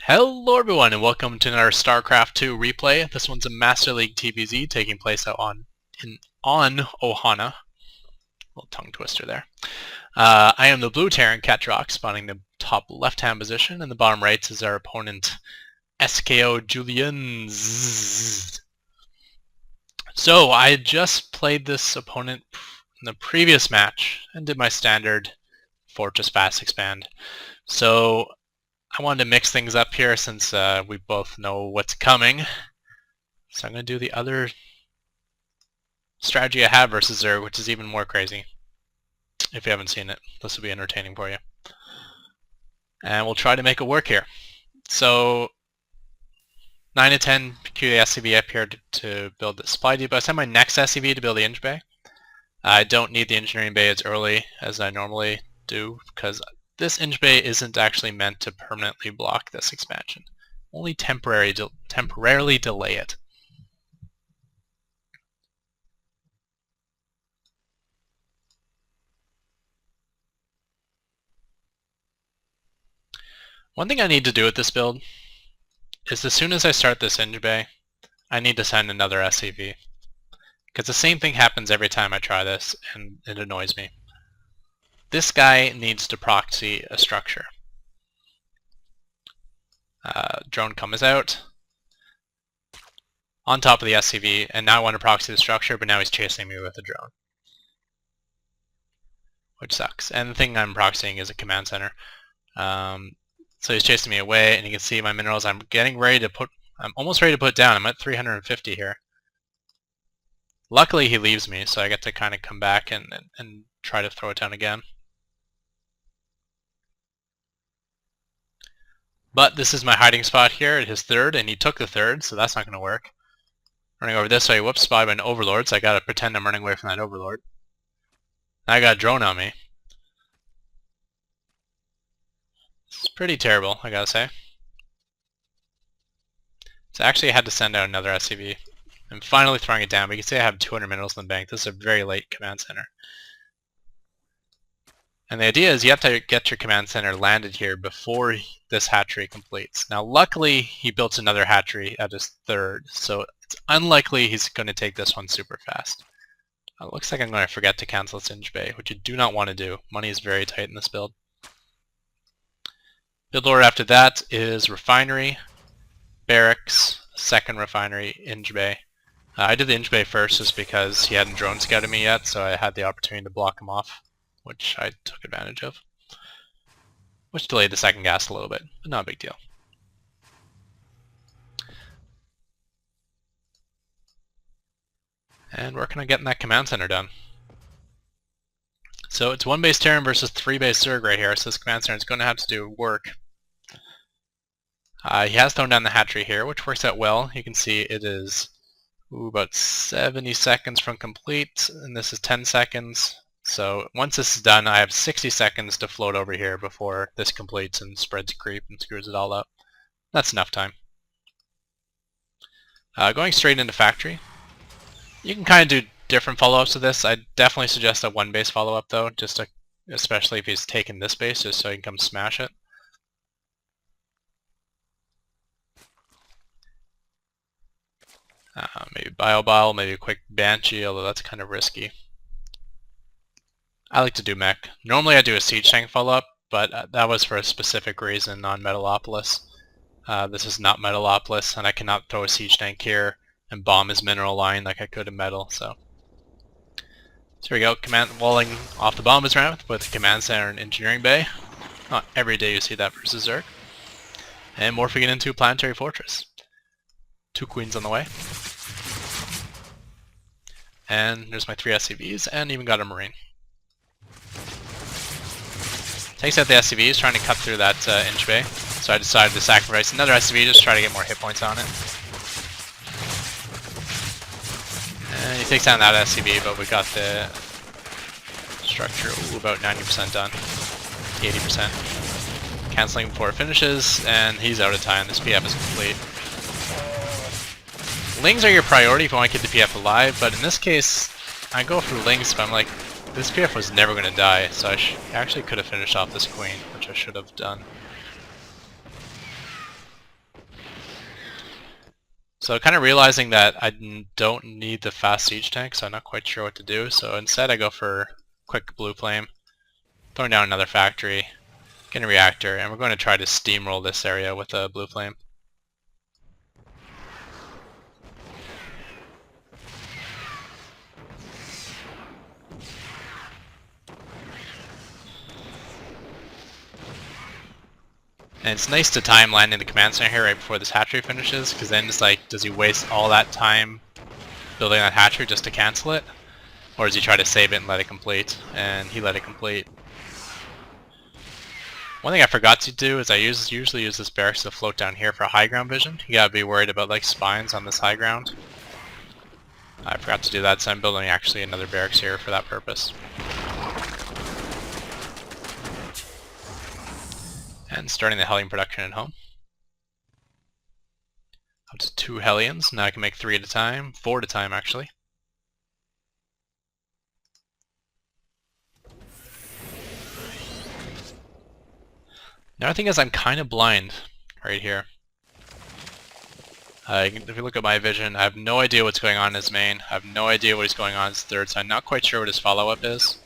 Hello everyone and welcome to another Starcraft 2 replay. This one's a Master League TvZ taking place out on Ohana. Little tongue twister there. I am the blue Terran Ketroc, spawning the top left-hand position, and the bottom right is our opponent SKO Julian. So I just played this opponent in the previous match and did my standard Fortress Fast Expand. So I wanted to mix things up here since we both know what's coming. So I'm going to do the other strategy I have versus Zerg, which is even more crazy. If you haven't seen it, this will be entertaining for you. And we'll try to make it work here. So 9 to 10 queue the SCV up here to build the supply depot. I send my next SCV to build the Eng Bay. I don't need the engineering bay as early as I normally do because this Eng Bay isn't actually meant to permanently block this expansion. Only temporarily delay it. One thing I need to do with this build is as soon as I start this Eng Bay, I need to send another SCV. Because the same thing happens every time I try this, and it annoys me. This guy needs to proxy a structure. Drone comes out on top of the SCV, and now I want to proxy the structure, but now he's chasing me with a drone, which sucks. And the thing I'm proxying is a command center. So he's chasing me away, and you can see my minerals. I'm almost ready to put down. I'm at 350 here. Luckily, he leaves me, so I get to kind of come back and try to throw it down again. But this is my hiding spot here at his third, and he took the third, so that's not going to work. Running over this way, whoops, spotted by an overlord, so I gotta pretend I'm running away from that overlord. Now I got a drone on me. It's pretty terrible, I gotta say. So actually I had to send out another SCV. I'm finally throwing it down, but you can see I have 200 minerals in the bank. This is a very late command center. And the idea is you have to get your command center landed here before this hatchery completes. Now luckily he built another hatchery at his third, so it's unlikely he's going to take this one super fast. It looks like I'm going to forget to cancel this Eng Bay, which you do not want to do. Money is very tight in this build. Build order after that is refinery, barracks, second refinery, Eng Bay. I did the Eng Bay first just because he hadn't drone scouted me yet, so I had the opportunity to block him off, which I took advantage of. Which delayed the second gas a little bit, but not a big deal. And working on getting that command center done. So it's 1 base Terran versus 3 base Zerg right here, so this command center is going to have to do work. He has thrown down the hatchery here, which works out well. You can see it is about 70 seconds from complete, and this is 10 seconds. So once this is done, I have 60 seconds to float over here before this completes and spreads creep and screws it all up. That's enough time. Going straight into factory. You can kind of do different follow-ups to this. I definitely suggest a 1 base follow-up though, especially if he's taken this base, just so he can come smash it. Maybe Biobile, maybe a quick Banshee, although that's kind of risky. I like to do mech. Normally I do a siege tank follow-up, but that was for a specific reason on Metalopolis. This is not Metalopolis, and I cannot throw a siege tank here and bomb his mineral line like I could in Metal, so here we go, command walling off the bomb is Ramp with command center and engineering bay. Not every day you see that versus Zerg. And morphing it into Planetary Fortress. 2 queens on the way. And there's my 3 SCVs, and even got a Marine. Takes out the SCVs, trying to cut through that Eng Bay. So I decided to sacrifice another SCV, just try to get more hit points on it. And he takes down that SCV, but we got the structure about 90% done. 80%. Canceling before it finishes, and he's out of time. This PF is complete. Lings are your priority if you want to keep the PF alive, but in this case, I go for Lings, but I'm like, this PF was never going to die, so I actually could have finished off this queen, which I should have done. So kind of realizing that I don't need the fast siege tank, so I'm not quite sure what to do. So instead I go for quick blue flame, throwing down another factory, getting a reactor, and we're going to try to steamroll this area with a blue flame. And it's nice to time landing the command center here right before this hatchery finishes, because then it's like, does he waste all that time building that hatchery just to cancel it? Or does he try to save it and let it complete? And he let it complete. One thing I forgot to do is I usually use this barracks to float down here for high ground vision. You gotta be worried about like spines on this high ground. I forgot to do that, so I'm building actually another barracks here for that purpose. And starting the Hellion production at home. Up to 2 Hellions. Now I can make 3 at a time, 4 at a time actually. Another thing is I'm kind of blind right here. If you look at my vision, I have no idea what's going on in his main. I have no idea what he's going on in his third, so I'm not quite sure what his follow-up is.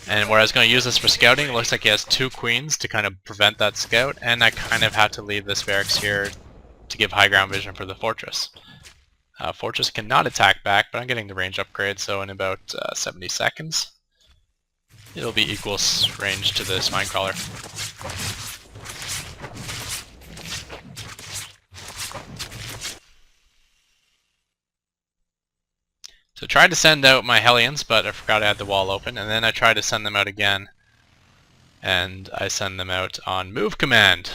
And where I was going to use this for scouting, it looks like he has 2 queens to kind of prevent that scout, and I kind of have to leave this barracks here to give high ground vision for the fortress. Fortress cannot attack back, but I'm getting the range upgrade, so in about 70 seconds, it'll be equal range to this minecrawler. So I tried to send out my Hellions, but I forgot I had the wall open, and then I tried to send them out again, and I send them out on move command,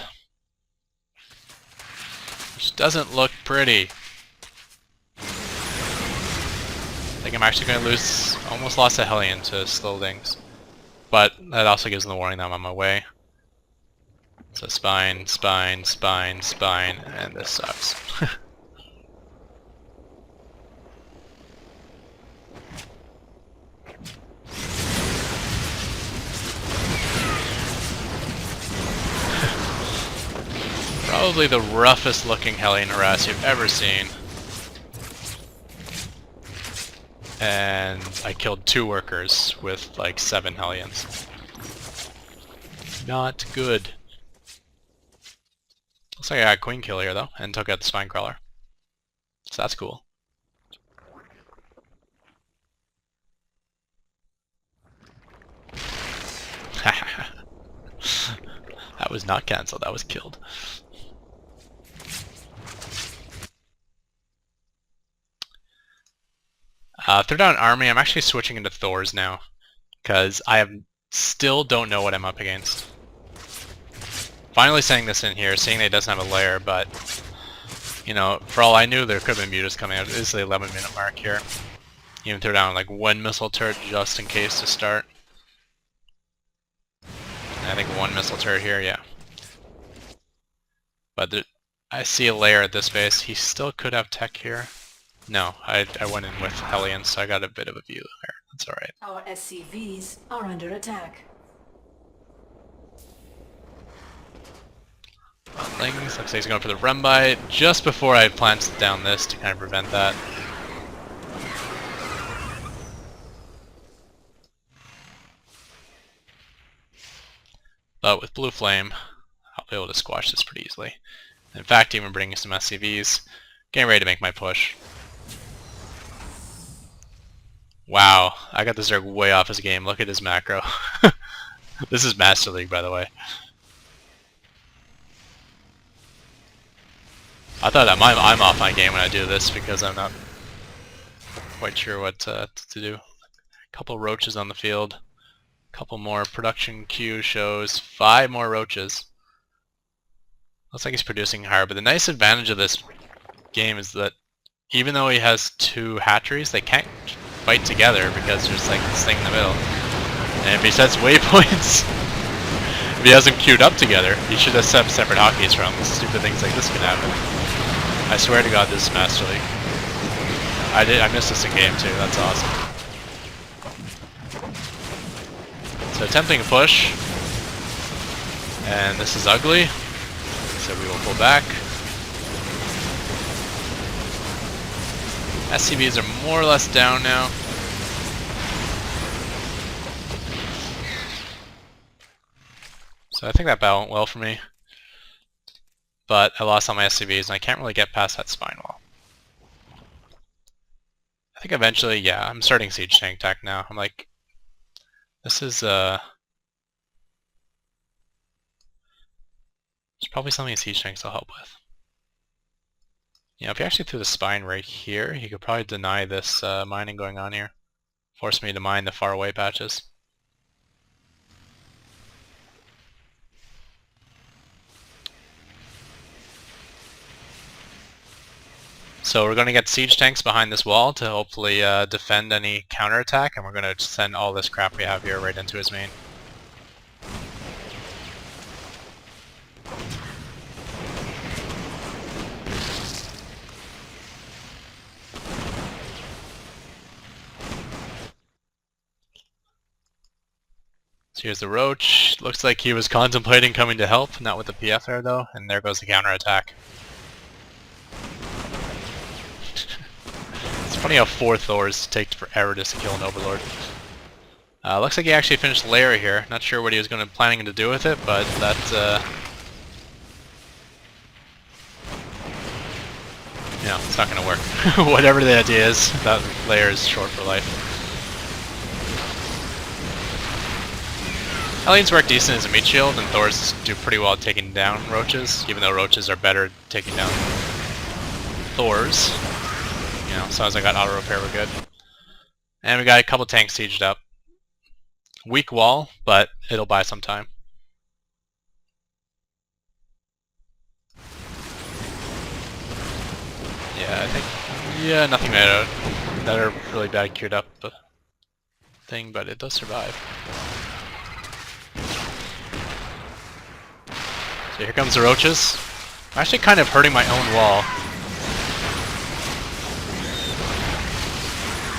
which doesn't look pretty. I think I'm actually going to lose, almost lost a Hellion to slow things, but that also gives them the warning that I'm on my way. So spine, spine, spine, spine, and this sucks. Probably the roughest looking Hellion harass you've ever seen. And I killed 2 workers with like 7 Hellions. Not good. Looks like I got a queen kill here though, and took out the spine crawler. So that's cool. That was not cancelled, that was killed. Third down army, I'm actually switching into Thors now, because still don't know what I'm up against. Finally saying this in here, seeing that it doesn't have a lair, but, you know, for all I knew there could have been mutas coming out. It is the 11-minute mark here. Even throw down like 1 missile turret just in case to start. And I think 1 missile turret here, yeah. But I see a lair at this base. He still could have tech here. No, I went in with Hellions, so I got a bit of a view there. That's alright. Our SCVs are under attack. Looks like he's going for the run by just before I planted down this to kind of prevent that. But with blue flame, I'll be able to squash this pretty easily. In fact, even bringing some SCVs, getting ready to make my push. Wow, I got the Zerg way off his game. Look at his macro. This is Master League, by the way. I thought I'm off my game when I do this because I'm not quite sure what to do. A couple roaches on the field. A couple more production queue shows. 5 more roaches. Looks like he's producing higher, but the nice advantage of this game is that even though he has 2 hatcheries, they can't fight together because there's like this thing in the middle. And if he sets waypoints, if he has them queued up together, he should have set separate hotkeys from them. Stupid things like this can happen. I swear to God, this is Master League. I missed this in game too. That's awesome. So attempting a push, and this is ugly. So we will pull back. SCVs are more or less down now. So I think that battle went well for me. But I lost all my SCVs and I can't really get past that spine wall. I think eventually, yeah, I'm starting siege tank tech now. I'm like, this is there's probably something siege tanks will help with. You know, if you actually threw the spine right here, you could probably deny this mining going on here. Force me to mine the far away patches. So we're going to get siege tanks behind this wall to hopefully defend any counterattack, and we're going to send all this crap we have here right into his main. So here's the Roach. Looks like he was contemplating coming to help, not with the PF there though, and there goes the counterattack. It's funny how 4 Thors take forever just to kill an Overlord. Looks like he actually finished lair here. Not sure what he was planning to do with it, but that's yeah, it's not gonna work. Whatever the idea is, that lair is short for life. Hellions work decent as a meat shield, and Thors do pretty well at taking down Roaches, even though Roaches are better at taking down Thors. You know, as long as I got auto repair, we're good. And we got a couple tanks sieged up. Weak wall, but it'll buy some time. Yeah, I think, yeah, nothing that are really bad queued up thing, but it does survive. So here comes the Roaches. I'm actually kind of hurting my own wall.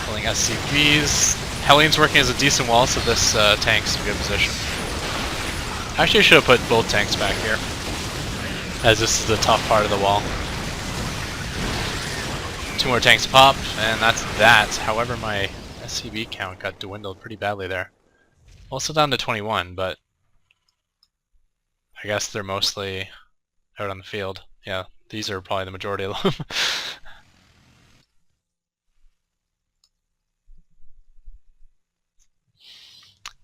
Pulling SCVs. Hellions working as a decent wall, so this tank's in a good position. Actually, I should have put both tanks back here, as this is the tough part of the wall. 2 more tanks pop, and that's that. However, my SCV count got dwindled pretty badly there. Also down to 21, but I guess they're mostly out on the field. Yeah, these are probably the majority of them.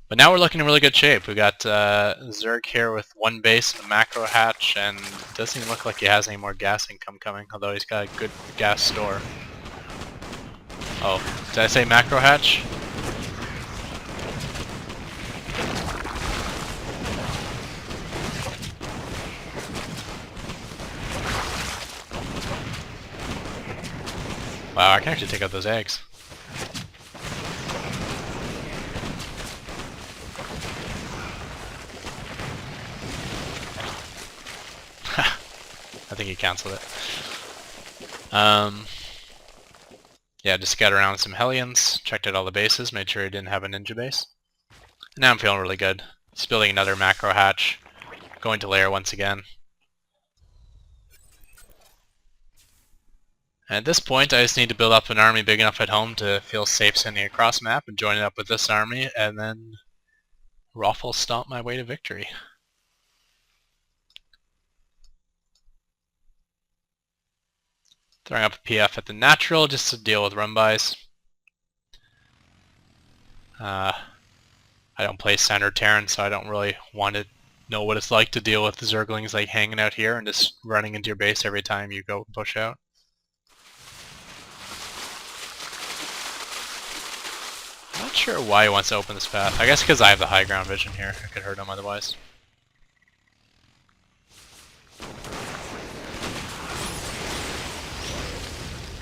But now we're looking in really good shape. We got Zerg here with 1 base and a macro hatch, and it doesn't even look like he has any more gas income coming, although he's got a good gas store. Oh, did I say macro hatch? Wow, I can actually take out those eggs. I think he cancelled it. Yeah, just scattered around with some Hellions, checked out all the bases, made sure he didn't have a ninja base. And now I'm feeling really good. Just building another macro hatch, going to lair once again. And at this point, I just need to build up an army big enough at home to feel safe sending across map and join it up with this army, and then ruffle stomp my way to victory. Throwing up a PF at the natural just to deal with run bys. I don't play standard Terran, so I don't really want to know what it's like to deal with the Zerglings like hanging out here and just running into your base every time you go push out. I'm not sure why he wants to open this path. I guess because I have the high ground vision here. I could hurt him otherwise.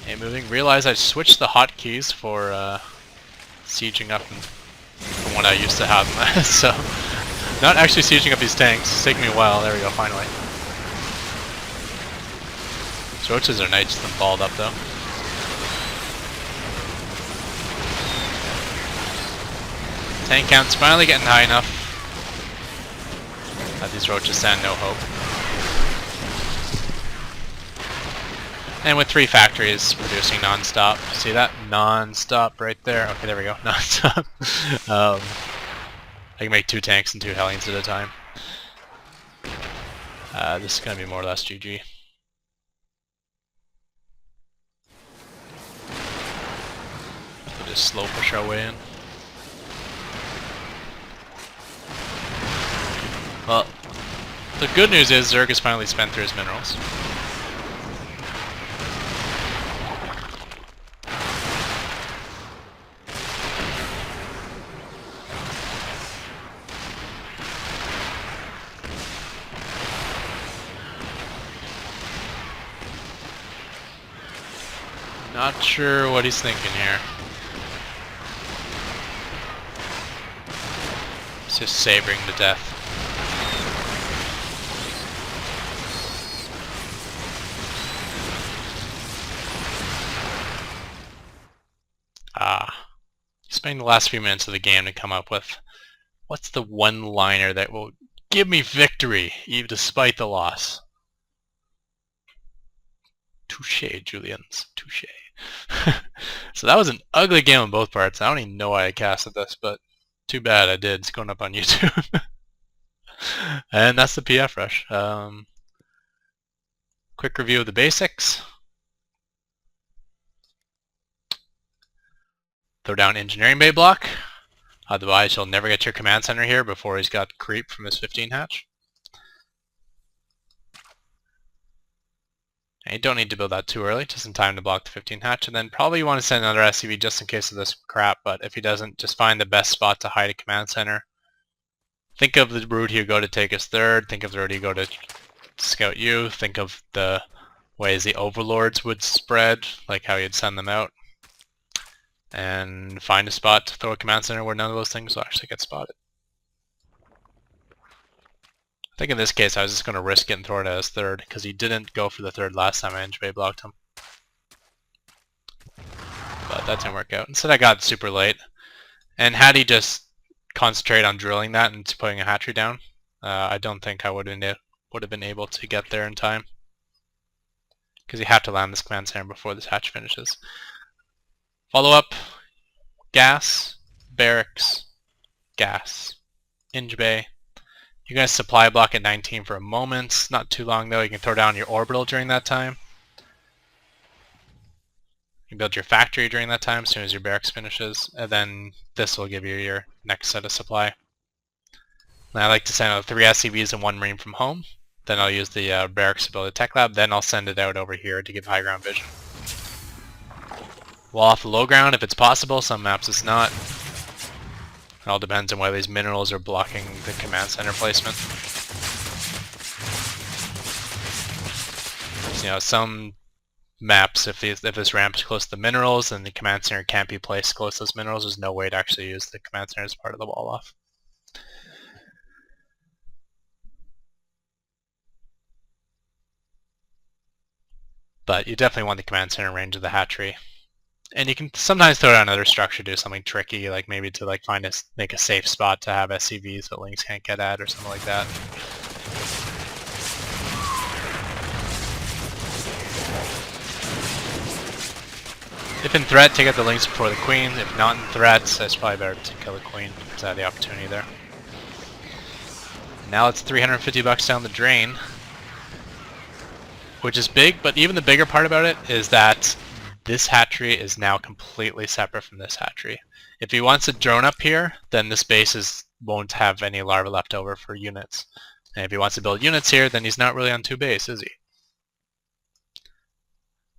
Okay, moving. Realize I switched the hotkeys for sieging up from what I used to have. So, not actually sieging up these tanks. It's taking me a while. There we go, finally. These Roaches are nice and balled up though. Tank count's finally getting high enough that these Roaches stand no hope. And with 3 factories, reducing non-stop. See that? Non-stop right there. Okay, there we go. Non-stop. I can make 2 tanks and 2 Hellions at a time. This is going to be more or less GG. We'll just slow push our way in. Well, the good news is Zerg has finally spent through his minerals. Not sure what he's thinking here. He's just savoring to death. Spending the last few minutes of the game to come up with what's the one-liner that will give me victory, even despite the loss. Touché, Julians. Touché. So that was an ugly game on both parts. I don't even know why I casted this, but too bad I did. It's going up on YouTube. And that's the PF rush. Quick review of the basics. Throw down engineering bay block. Otherwise you'll never get your command center here before he's got creep from his 15 hatch. And you don't need to build that too early, just in time to block the 15 hatch. And then probably you want to send another SCV just in case of this crap, but if he doesn't, just find the best spot to hide a command center. Think of the route you go to take his third, think of the route you go to scout you, think of the ways the overlords would spread, like how you'd send them out. And find a spot to throw a command center where none of those things will actually get spotted. I think in this case I was just going to risk it and throw it at his third, because he didn't go for the third last time I engineer blocked him. But that didn't work out. Instead I got super late. And had he just concentrated on drilling that and putting a hatchery down, I don't think I would have been able to get there in time. Because you have to land this command center before this hatch finishes. Follow up, gas, barracks, gas, Eng Bay. You guys supply block at 19 for a moment. Not too long though. You can throw down your orbital during that time. You can build your factory during that time as soon as your barracks finishes. And then this will give you your next set of supply. And I like to send out 3 SCVs and 1 Marine from home. Then I'll use the barracks to build a tech lab. Then I'll send it out over here to give high ground vision. Wall off the low ground if it's possible. Some maps it's not. It all depends on whether these minerals are blocking the command center placement. So, you know, some maps, if this ramp is close to the minerals, then the command center can't be placed close to those minerals. There's no way to actually use the command center as part of the wall off. But you definitely want the command center in range of the hatchery. And you can sometimes throw down another structure, do something tricky, like maybe to make a safe spot to have SCVs that Lynx can't get at or something like that. If in threat, take out the Lynx before the Queen. If not in threat, it's probably better to kill the Queen because I have the opportunity there. Now it's $350 down the drain, which is big, but even the bigger part about it is that this hatchery is now completely separate from this hatchery. If he wants a drone up here, then this base won't have any larvae left over for units. And if he wants to build units here, then he's not really on 2 base, is he?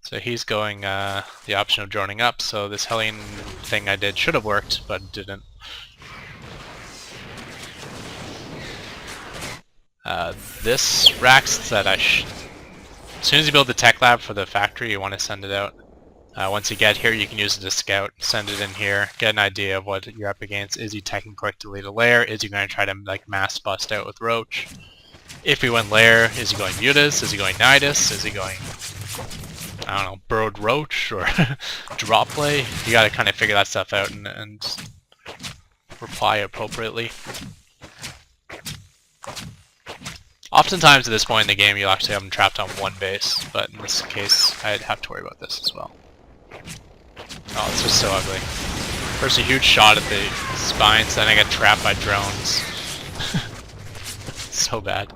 So he's going the option of droning up, so this Hellion thing I did should have worked, but didn't. This racks that as soon as you build the tech lab for the factory, you want to send it out. Once you get here, you can use it to scout, send it in here, get an idea of what you're up against. Is he teching quick to lead a lair? Is he going to try to like mass bust out with Roach? If he went lair, is he going Mutas? Is he going Nidus? Is he going, I don't know, Burrowed Roach or drop play? You got to kind of figure that stuff out and reply appropriately. Oftentimes at this point in the game you'll actually have them trapped on one base, but in this case I'd have to worry about this as well. Oh, it's just so ugly. First a huge shot at the spines, then I get trapped by drones. So bad.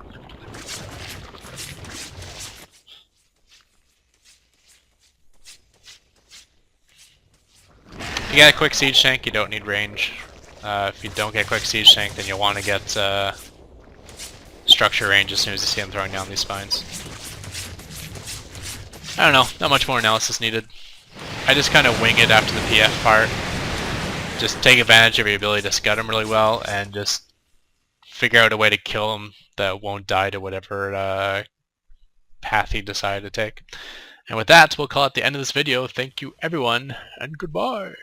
You get a quick siege tank, you don't need range. If you don't get quick siege tank, then you'll want to get structure range as soon as you see them throwing down these spines. I don't know, not much more analysis needed. I just kind of wing it after the PF part. Just take advantage of your ability to scout them really well and just figure out a way to kill them that won't die to whatever path he decided to take. And with that, we'll call it the end of this video. Thank you everyone, and goodbye!